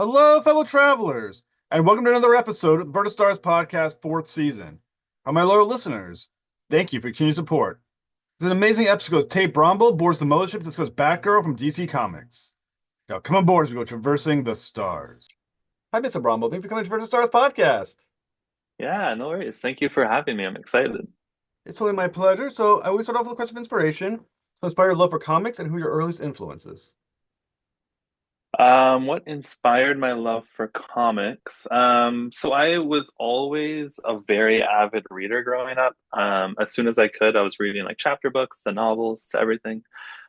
Hello, fellow travelers, and welcome to another episode of the Verta Stars Podcast, fourth season. My loyal listeners, thank you for your continued support. It's an amazing episode. Tate Brombal boards the mothership to discuss Batgirl from DC Comics. Now, come on board as we go traversing the stars. Hi, Mr. Brombal. Thank you for coming to Verta Stars Podcast. Yeah, no worries. Thank you for having me. I'm excited. It's totally my pleasure. So, I always start off with a question of inspiration. So, inspire your love for comics and who your earliest influences. What inspired my love for comics? So I was always a very avid reader growing up. As soon as I could, I was reading like chapter books, the novels, everything.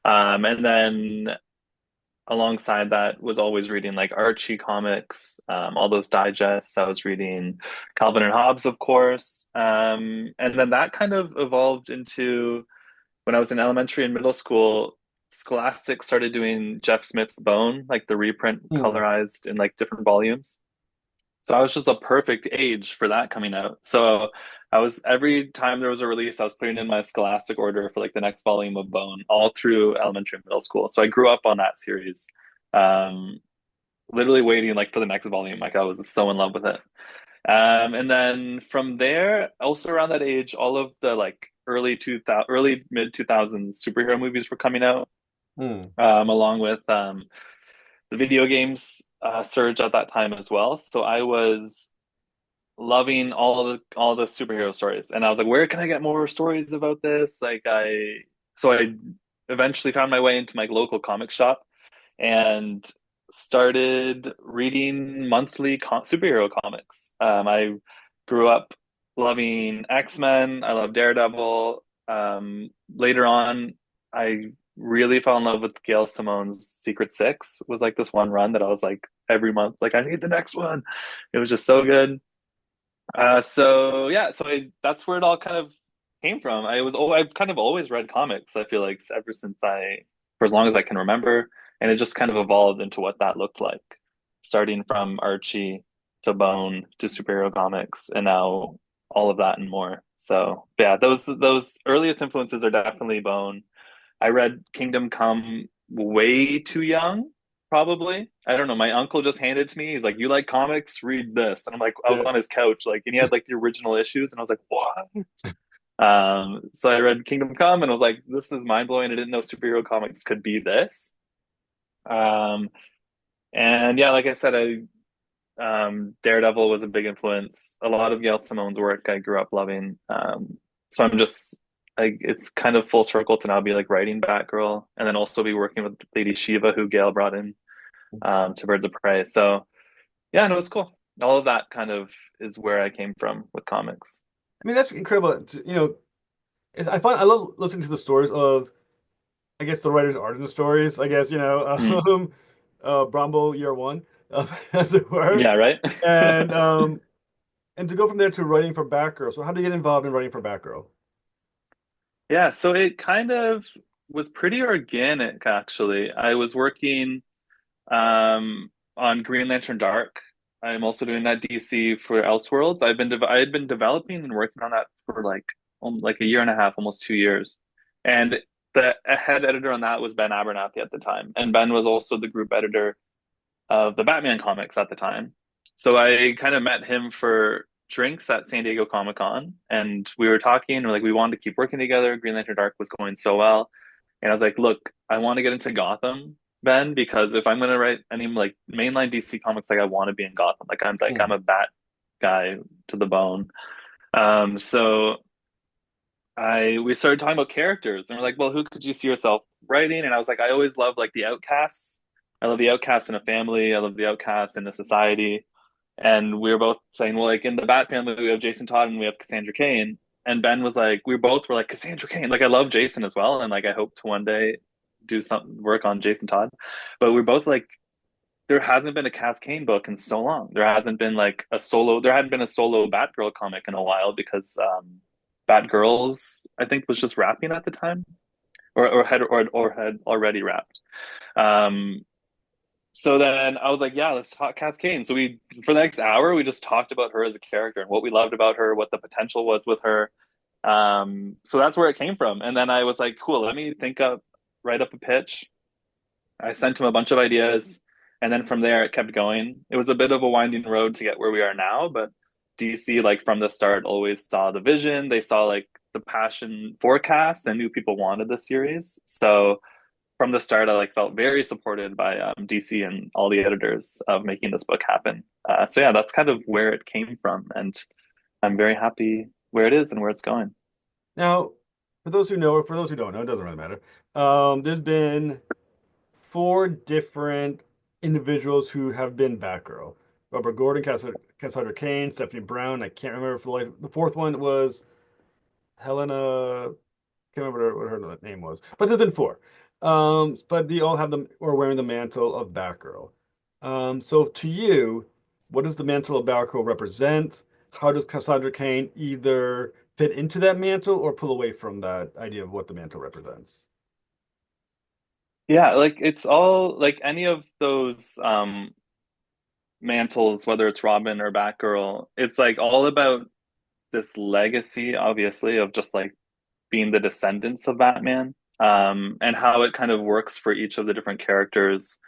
And then alongside that was always reading like Archie comics, all those digests. I was reading Calvin and Hobbes, of course. And then that kind of evolved into when I was in elementary and middle school, Scholastic started doing Jeff Smith's Bone, like the reprint Hmm. colorized in like different volumes. So I was just a perfect age for that coming out. So I was every time there was a release, I was putting in my Scholastic order for like the next volume of Bone all through elementary and middle school. So I grew up on that series. Um, Literally waiting like for the next volume. Like I was so in love with it. And then from there, also around that age, all of the like early mid 2000s superhero movies were coming out, Hmm. along with the video games surge at that time as well. So I was loving all the superhero stories, and I was like, where can I get more stories about this? So I eventually found my way into my local comic shop and started reading monthly superhero comics. I grew up loving X-Men. I love Daredevil. Later on, I really fell in love with Gail Simone's Secret Six. Was like this one run that I was like every month, like I need the next one. It was just so good. So yeah, that's where it all kind of came from. I've kind of always read comics. I feel like ever since for as long as I can remember, and it just kind of evolved into what that looked like, starting from Archie to Bone to superhero comics, and now all of that and more. So yeah, those earliest influences are definitely Bone. I read Kingdom Come way too young, probably. I don't know. My uncle just handed it to me. He's like, "You like comics? Read this." And I'm like, I was Yeah. on his couch, like, and he had like the original issues, and I was like, "What?" So I read Kingdom Come and was like, "This is mind blowing." I didn't know superhero comics could be this. Um, and yeah, like I said, Daredevil was a big influence. A lot of Gail Simone's work I grew up loving. So I'm just like it's kind of full circle to now be like writing Batgirl and then also be working with Lady Shiva, who Gail brought in to Birds of Prey. So yeah, no, it's cool. All of that kind of is where I came from with comics. I mean, that's incredible. I love listening to the stories of, I guess, the writers are in the stories. I guess Mm. Brombal year one, as it were, Yeah, right. and um, and to go from there to writing for Batgirl. So how do you get involved in writing for Batgirl? Yeah, so it kind of was pretty organic actually. I was working on Green Lantern Dark. I'm also doing that DC for Elseworlds. I had been developing and working on that for like a year and a half, almost 2 years. And the head editor on that was Ben Abernathy at the time, and Ben was also the group editor of the Batman comics at the time. So I kind of met him for drinks at San Diego Comic Con, and we were talking. And we're like, we wanted to keep working together. Green Lantern Dark was going so well, and I was like, look, I want to get into Gotham, Ben, because if I'm gonna write any like mainline DC comics, like I want to be in Gotham. I'm Hmm. a Bat guy to the bone. So I we started talking about characters, and we're like, well, who could you see yourself writing? And I was like, I always love like the outcasts. I love the outcasts in a family. I love the outcasts in a society. And we were both saying, well, like in the Bat family, we have Jason Todd and we have Cassandra Cain. And Ben was like, we both were like Cassandra Cain. Like I love Jason as well, and like I hope to one day do some work on Jason Todd. But we're both like, there hasn't been a Kath Kane book in so long. There hadn't been a solo Batgirl comic in a while because Batgirls, I think, was just wrapping at the time, or had already wrapped. Um, so then I was like, yeah, let's talk Cascade. So we, for the next hour, we just talked about her as a character and what we loved about her, what the potential was with her. So that's where it came from. And then I was like, cool, write up a pitch. I sent him a bunch of ideas, And then from there, it kept going. It was a bit of a winding road to get where we are now, but DC, like from the start, always saw the vision. They saw like the passion forecast and knew people wanted this series. So from the start, I like felt very supported by DC and all the editors of making this book happen. So yeah, that's kind of where it came from, and I'm very happy where it is and where it's going. Now, for those who know, or for those who don't know, it doesn't really matter. There's been four different individuals who have been Batgirl. Robert Gordon, Cassandra Cain, Stephanie Brown. I can't remember for life. The fourth one was Helena. Can't remember what her name was, but there's been four. But they all have them or wearing the mantle of Batgirl. So to you, what does the mantle of Batgirl represent? How does Cassandra Cain either fit into that mantle or pull away from that idea of what the mantle represents? Yeah, like it's all like any of those mantles, whether it's Robin or Batgirl, it's like all about this legacy, obviously, of just like being the descendants of Batman, and how it kind of works for each of the different characters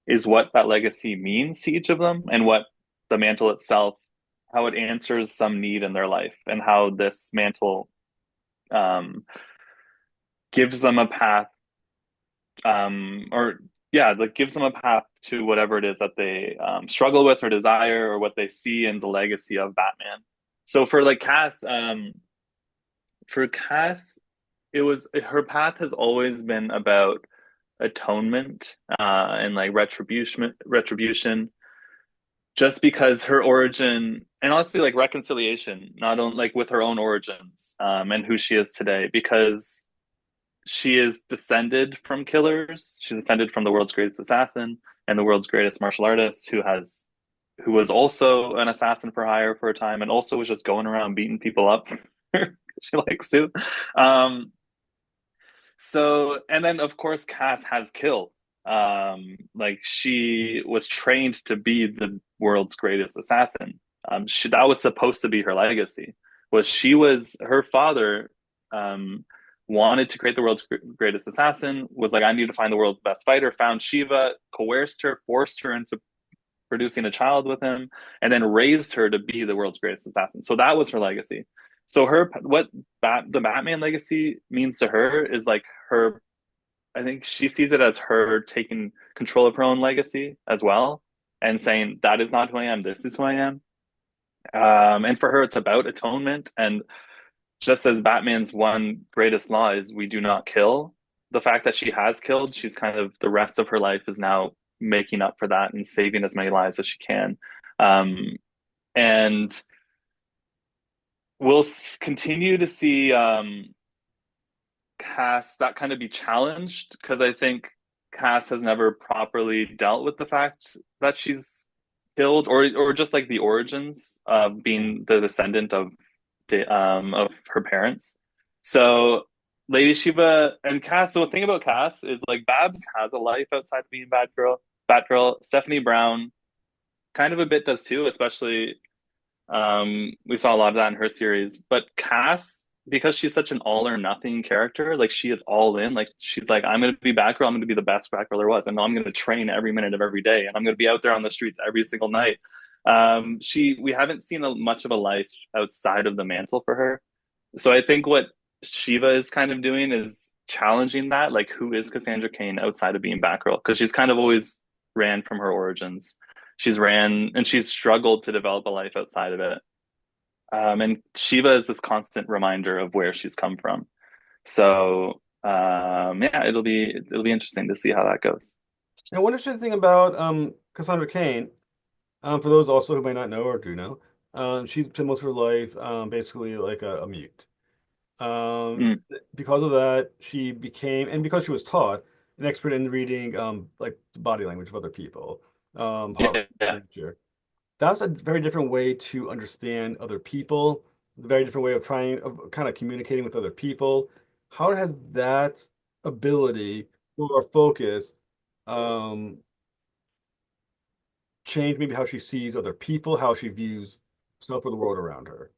is what that legacy means to each of them, and what the mantle itself, how it answers some need in their life, and how this mantle um, gives them a path, or yeah, like gives them a path to whatever it is that they struggle with or desire, or what they see in the legacy of Batman. So for Cass, it was her path has always been about atonement and like retribution, just because her origin, and honestly like reconciliation, not only like with her own origins and who she is today, because she is descended from killers. She's descended from the world's greatest assassin and the world's greatest martial artist, who was also an assassin for hire for a time, and also was just going around beating people up. She likes to. Um, and then of course Cass has killed. Like she was trained to be the world's greatest assassin. That was supposed to be her legacy. Was her father wanted to create the world's greatest assassin, was like, I need to find the world's best fighter, found Shiva, coerced her, forced her into producing a child with him, and then raised her to be the world's greatest assassin. So that was her legacy. So the Batman legacy means to her is like her. I think she sees it as her taking control of her own legacy as well, and saying that is not who I am. This is who I am. And for her, it's about atonement. And just as Batman's one greatest law is we do not kill, the fact that she has killed, she's kind of the rest of her life is now making up for that and saving as many lives as she can. Um, and we'll continue to see Cass that kind of be challenged, because I think Cass has never properly dealt with the fact that she's killed, or just like the origins of being the descendant of her parents. So Lady Shiva and Cass. So the thing about Cass is like Babs has a life outside of being Batgirl. Batgirl, Stephanie Brown kind of a bit does too, especially we saw a lot of that in her series. But Cass, because she's such an all or nothing character, like she is all in. Like she's like, I'm gonna be Batgirl, I'm gonna be the best Batgirl there was, and I'm gonna train every minute of every day, and I'm gonna be out there on the streets every single night. We haven't seen much of a life outside of the mantle for her. So I think what Shiva is kind of doing is challenging that, like who is Cassandra Cain outside of being Batgirl? Because she's kind of always ran from her origins. She's ran and she's struggled to develop a life outside of it. And Shiva is this constant reminder of where she's come from. So yeah, it'll be interesting to see how that goes. And one interesting thing about Cassandra Cain, for those also who may not know or do know, she's spent most of her life basically like a mute. Mm, Because of that, she became, and because she was taught, an expert in reading like the body language of other people, heart yeah, yeah. nature. That's a very different way to understand other people, a very different way of trying, of kind of communicating with other people. How has that ability or focus um, changed maybe how she sees other people, how she views stuff or the world around her?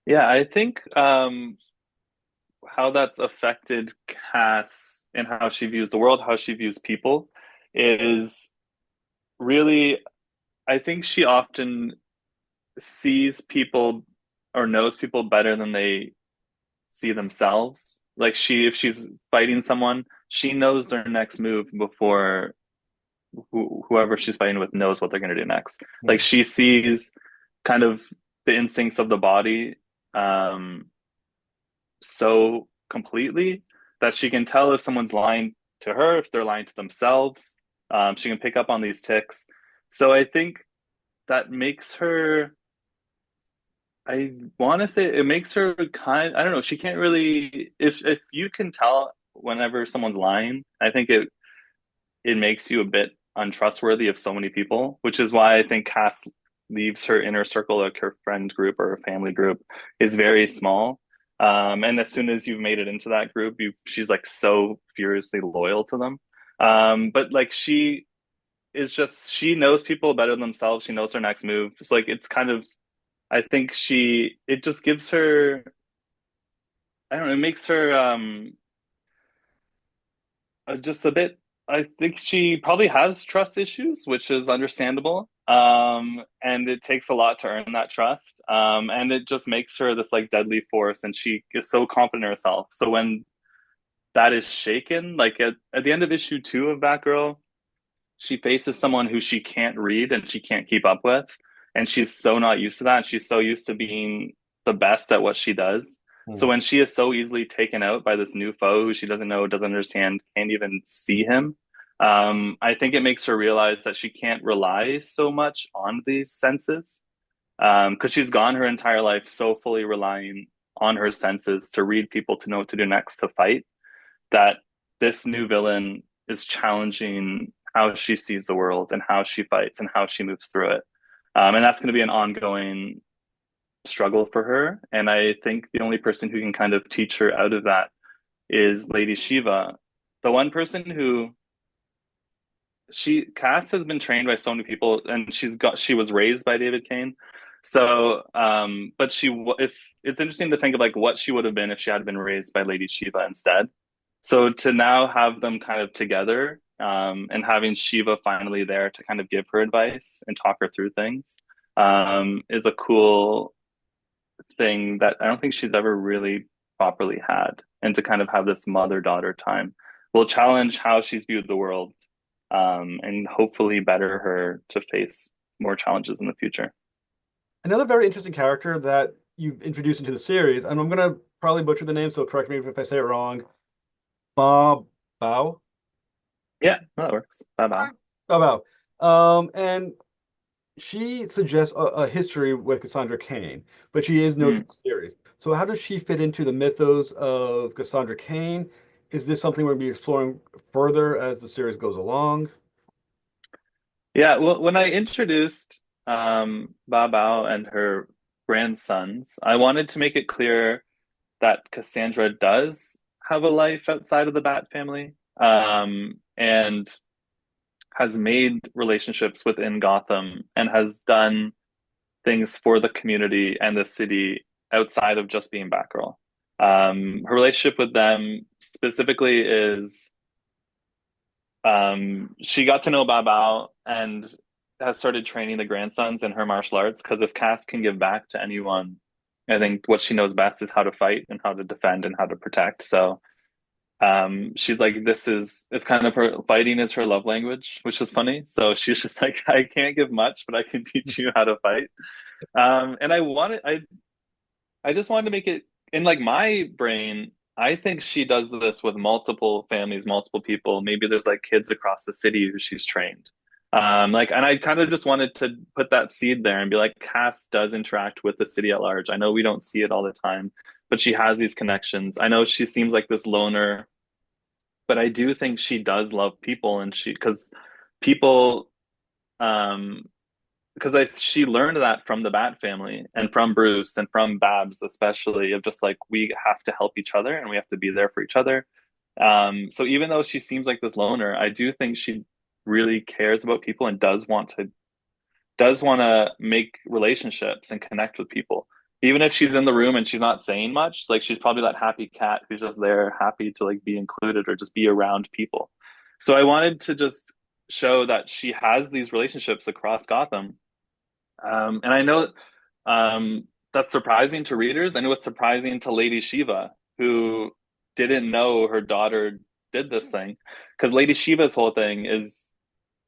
Yeah, I think how that's affected Cass and how she views the world, how she views people, is really, I think she often sees people or knows people better than they see themselves. Like if she's fighting someone, she knows their next move before whoever she's fighting with knows what they're going to do next. Like Hmm. she sees kind of the instincts of the body um, so completely that she can tell if someone's lying to her, if they're lying to themselves. She can pick up on these ticks. So I think that makes her, I want to say it makes her I don't know, she can't really, if you can tell whenever someone's lying, I think it makes you a bit untrustworthy of so many people, which is why I think Cass leaves her inner circle, like her friend group or her family group, is very small. And as soon as you've made it into that group, she's like so furiously loyal to them. But like she knows people better than themselves. She knows her next move. It's like it's kind of I think it just gives her I don't know, it makes her just a bit. I think she probably has trust issues, which is understandable. And it takes a lot to earn that trust. And it just makes her this like deadly force, and she is so confident in herself. So when that is shaken, like at the end of issue 2 of Batgirl, she faces someone who she can't read and she can't keep up with. And she's so not used to that. She's so used to being the best at what she does. So Hmm. when she is so easily taken out by this new foe who she doesn't know, doesn't understand, can't even see him, I think it makes her realize that she can't rely so much on these senses because she's gone her entire life so fully relying on her senses to read people, to know what to do next, to fight, that this new villain is challenging how she sees the world and how she fights and how she moves through it. And that's going to be an ongoing struggle for her. And I think the only person who can kind of teach her out of that is Lady Shiva, the one person who Cass has been trained by so many people, and she was raised by David Kane. So, but if it's interesting to think of like what she would have been if she had been raised by Lady Shiva instead. So to now have them kind of together, and having Shiva finally there to kind of give her advice and talk her through things, is a cool thing that I don't think she's ever really properly had. And to kind of have this mother-daughter time will challenge how she's viewed the world, and hopefully better her to face more challenges in the future. Another very interesting character that you've introduced into the series, and I'm gonna probably butcher the name, so correct me if I say it wrong. Ba Bao. Yeah, that works. Ba Bao. Ba Bao. And she suggests a history with Cassandra Cain, but she is new to Mm. the series. So how does she fit into the mythos of Cassandra Cain? Is this something we'll be exploring further as the series goes along? Yeah, well, when I introduced Ba Bao and her grandsons, I wanted to make it clear that Cassandra does have a life outside of the Bat family, and has made relationships within Gotham and has done things for the community and the city outside of just being Batgirl. Her relationship with them specifically is she got to know Ba Bao and has started training the grandsons in her martial arts because if Cass can give back to anyone, I think what she knows best is how to fight and how to defend and how to protect. So she's like, it's kind of her fighting is her love language, which is funny. So she's just like, I can't give much, but I can teach you how to fight. And I just wanted to make it in like my brain. I think she does this with multiple families, multiple people. Maybe there's like kids across the city who she's trained. Like, and I kind of just wanted to put that seed there and be like, Cass does interact with the city at large. I know we don't see it all the time, but she has these connections. I know she seems like this loner, but I do think she does love people, and because people, um, because she learned that from the Bat family and from Bruce and from Babs especially, of just like we have to help each other and we have to be there for each other. So even though she seems like this loner, I do think she really cares about people and does want to make relationships and connect with people. Even if she's in the room and she's not saying much, like she's probably that happy cat who's just there, happy to like be included or just be around people. So I wanted to just show that she has these relationships across Gotham. And I know that's surprising to readers, and it was surprising to Lady Shiva, who didn't know her daughter did this thing. Because Lady Shiva's whole thing is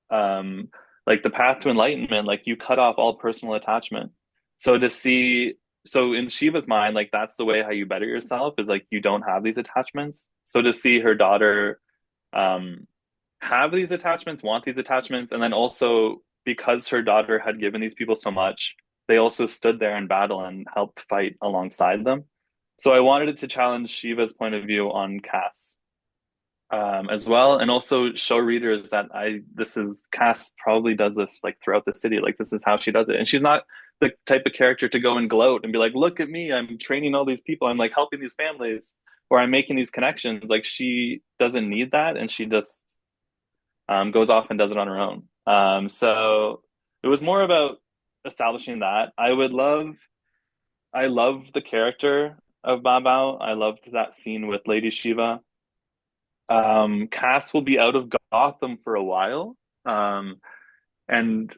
um, like the path to enlightenment, like you cut off all personal attachment. So to see, so in Shiva's mind, like that's the way how you better yourself is like you don't have these attachments. So to see her daughter um, have these attachments, want these attachments, and then also because her daughter had given these people so much, they also stood there in battle and helped fight alongside them. So I wanted it to challenge Shiva's point of view on Cass as well, and also show readers that I this is Cass probably does this like throughout the city, like this is how she does it, and she's not the type of character to go and gloat and be like, look at me, I'm training all these people, I'm like helping these families, or I'm making these connections. Like she doesn't need that, and she just goes off and does it on her own. So it was more about establishing that. I love the character of Ba Bao. I loved that scene with Lady Shiva. Cass will be out of Gotham for a while. And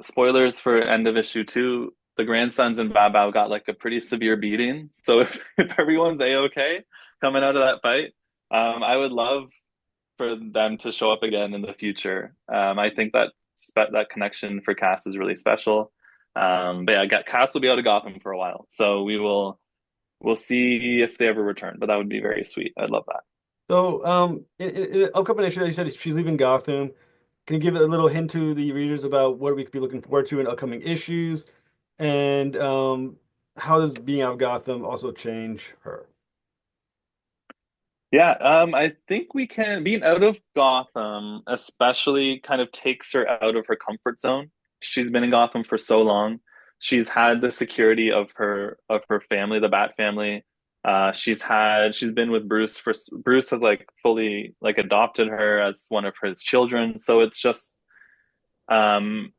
spoilers for end of issue 2, the grandsons in Ba Bao got like a pretty severe beating. So if everyone's A-okay coming out of that fight, I would love for them to show up again in the future. I think that that connection for Cass is really special. But yeah, Cass will be out of Gotham for a while, so we'll see if they ever return. But that would be very sweet. I'd love that. So, in upcoming issue, you said she's leaving Gotham. Can you give a little hint to the readers about what we could be looking forward to in upcoming issues, and how does being out of Gotham also change her? Yeah, I think we can being out of Gotham, especially kind of takes her out of her comfort zone. She's been in Gotham for so long. She's had the security of her family, the Bat family. She's been with Bruce for Bruce has like fully like adopted her as one of his children. So it's just um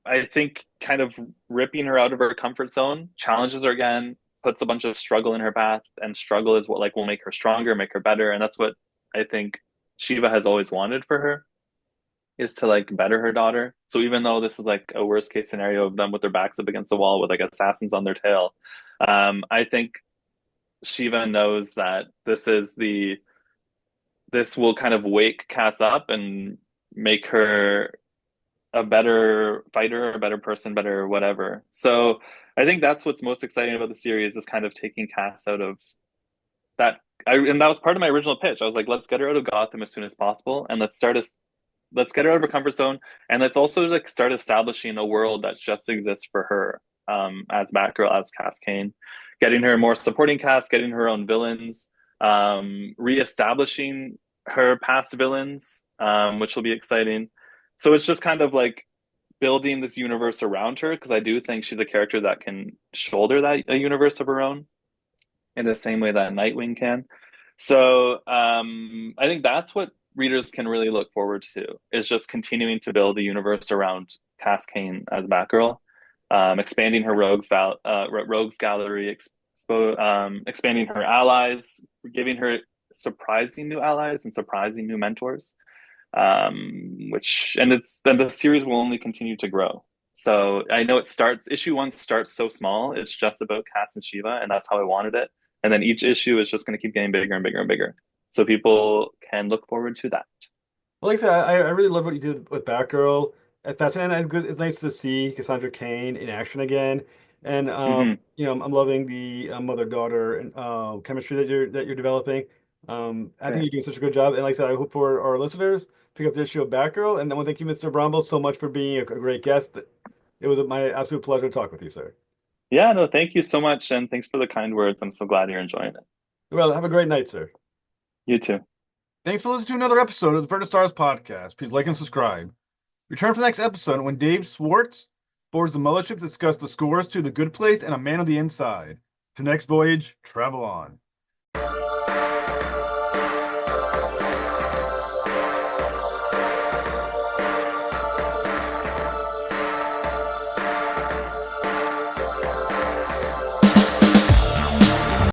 I think kind of ripping her out of her comfort zone challenges her again, puts a bunch of struggle in her path, and struggle is what like will make her stronger, make her better, and that's what I think Shiva has always wanted for her is to like better her daughter. So even though this is like a worst case scenario of them with their backs up against the wall with like assassins on their tail, I think Shiva knows that this will kind of wake Cass up and make her a better fighter, a better person, better whatever. So I think that's what's most exciting about the series is kind of taking Cass out of that. And that was part of my original pitch. I was like, let's get her out of Gotham as soon as possible, and let's get her out of her comfort zone, and let's also like start establishing a world that just exists for her as Batgirl, as Cass Kane, getting her more supporting cast, getting her own villains, reestablishing her past villains, which will be exciting. So it's just kind of like building this universe around her because I do think she's a character that can shoulder that a universe of her own in the same way that Nightwing can. So I think that's what readers can really look forward to is just continuing to build the universe around Cass Kane as Batgirl, expanding her rogues gallery, expanding her allies, giving her surprising new allies and surprising new mentors. Which and it's then the series will only continue to grow. So I know issue 1 starts so small. It's just about Cass and Shiva, and that's how I wanted it. And then each issue is just going to keep getting bigger and bigger and bigger. So people can look forward to that. Well, like I said, I really love what you did with Batgirl. It's fascinating. It's good. It's nice to see Cassandra Cain in action again, and Hmm. I'm loving the mother-daughter and chemistry that you're developing. I think Great. you're doing such a good job. And like I said, I hope for our listeners pick up the issue of Batgirl. And I want to thank you, Mr. Brombal, so much for being a great guest. It was my absolute pleasure to talk with you, sir. Yeah, no, thank you so much. And thanks for the kind words. I'm so glad you're enjoying it. Well, have a great night, sir. You too. Thanks for listening to another episode of the Verna Stars podcast. Please like and subscribe. Return for the next episode when Dave Swartz boards the mothership to discuss the scores to The Good Place and A Man on the Inside. To next voyage, travel on.